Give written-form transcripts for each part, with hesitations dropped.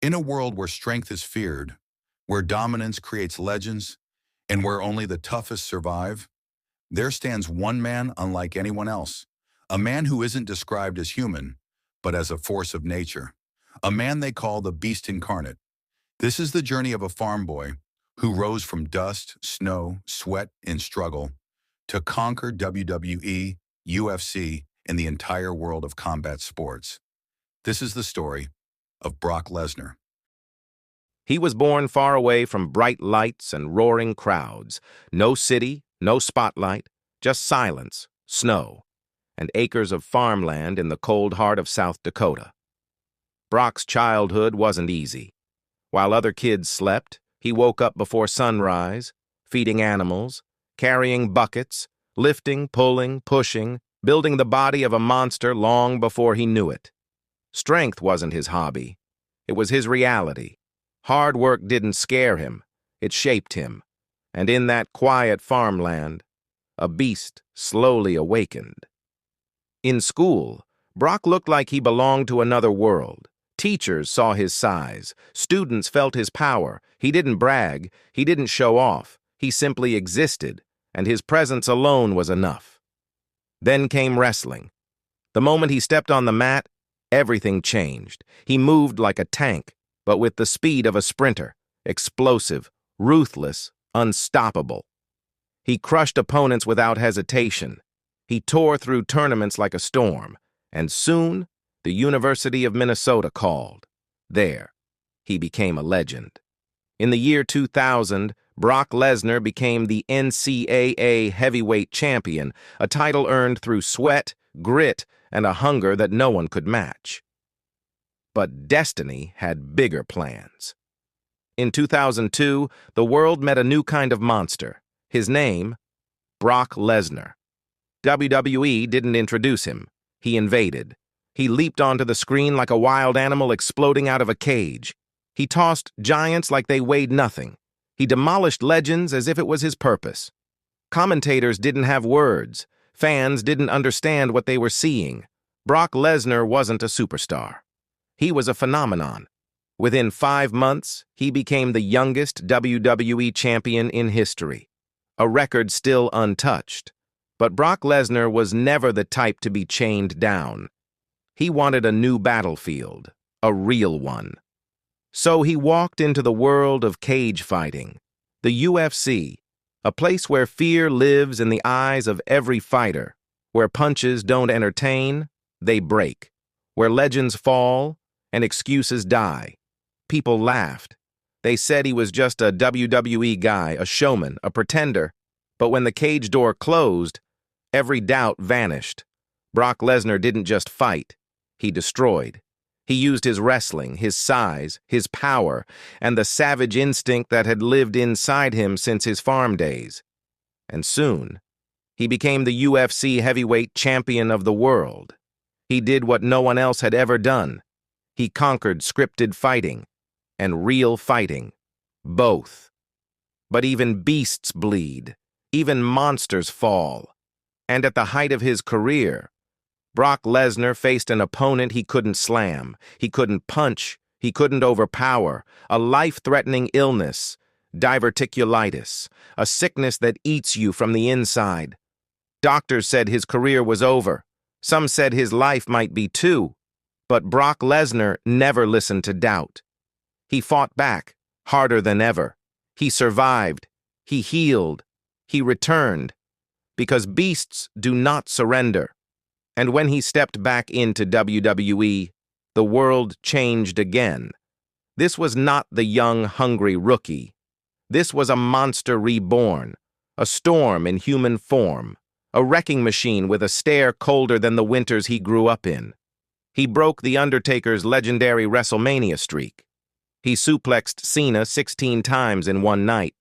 In a world where strength is feared, where dominance creates legends, and where only the toughest survive, there stands one man unlike anyone else. A man who isn't described as human, but as a force of nature. A man they call the Beast Incarnate. This is the journey of a farm boy who rose from dust, snow, sweat, and struggle to conquer WWE, UFC, and the entire world of combat sports. This is the story of Brock Lesnar. He was born far away from bright lights and roaring crowds. No city, no spotlight, just silence, snow, and acres of farmland in the cold heart of South Dakota. Brock's childhood wasn't easy. While other kids slept, he woke up before sunrise, feeding animals, carrying buckets, lifting, pulling, pushing, building the body of a monster long before he knew it. Strength wasn't his hobby. It was his reality. Hard work didn't scare him. It shaped him. And in that quiet farmland, a beast slowly awakened. In school, Brock looked like he belonged to another world. Teachers saw his size. Students felt his power. He didn't brag. He didn't show off. He simply existed, and his presence alone was enough. Then came wrestling. The moment he stepped on the mat, everything changed. He moved like a tank, but with the speed of a sprinter, explosive, ruthless, unstoppable. He crushed opponents without hesitation. He tore through tournaments like a storm, and soon, the University of Minnesota called. There, he became a legend. In the year 2000, Brock Lesnar became the NCAA heavyweight champion, a title earned through sweat, grit, and a hunger that no one could match. But destiny had bigger plans. In 2002, the world met a new kind of monster. His name, Brock Lesnar. WWE didn't introduce him. He invaded. He leaped onto the screen like a wild animal exploding out of a cage. He tossed giants like they weighed nothing. He demolished legends as if it was his purpose. Commentators didn't have words. Fans didn't understand what they were seeing. Brock Lesnar wasn't a superstar. He was a phenomenon. Within 5 months, he became the youngest WWE champion in history, a record still untouched. But Brock Lesnar was never the type to be chained down. He wanted a new battlefield, a real one. So he walked into the world of cage fighting, the UFC, a place where fear lives in the eyes of every fighter, where punches don't entertain, they break, where legends fall and excuses die. People laughed. They said he was just a WWE guy, a showman, a pretender. But when the cage door closed, every doubt vanished. Brock Lesnar didn't just fight. He destroyed. He used his wrestling, his size, his power, and the savage instinct that had lived inside him since his farm days. And soon, he became the UFC heavyweight champion of the world. He did what no one else had ever done. He conquered scripted fighting and real fighting, both. But even beasts bleed. Even monsters fall. And at the height of his career, Brock Lesnar faced an opponent he couldn't slam, he couldn't punch, he couldn't overpower, a life-threatening illness, diverticulitis, a sickness that eats you from the inside. Doctors said his career was over. Some said his life might be too. But Brock Lesnar never listened to doubt. He fought back, harder than ever. He survived. He healed. He returned. Because beasts do not surrender. And when he stepped back into WWE, the world changed again. This was not the young, hungry rookie. This was a monster reborn, a storm in human form, a wrecking machine with a stare colder than the winters he grew up in. He broke The Undertaker's legendary WrestleMania streak. He suplexed Cena 16 times in one night.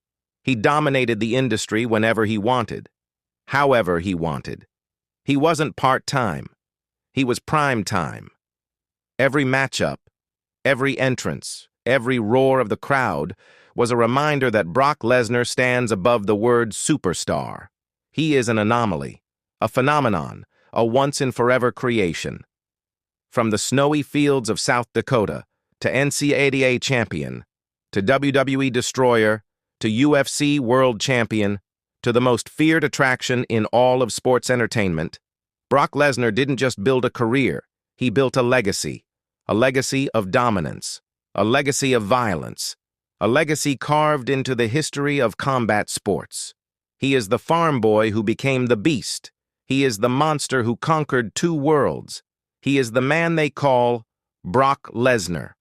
He dominated the industry whenever he wanted, however he wanted. He wasn't part-time. He was prime time. Every matchup, every entrance, every roar of the crowd was a reminder that Brock Lesnar stands above the word superstar. He is an anomaly, a phenomenon, a once-and-forever creation. From the snowy fields of South Dakota to NCAA champion, to WWE destroyer, to UFC world champion, to the most feared attraction in all of sports entertainment, Brock Lesnar didn't just build a career, he built a legacy of dominance, a legacy of violence, a legacy carved into the history of combat sports. He is the farm boy who became the beast. He is the monster who conquered 2 worlds. He is the man they call Brock Lesnar.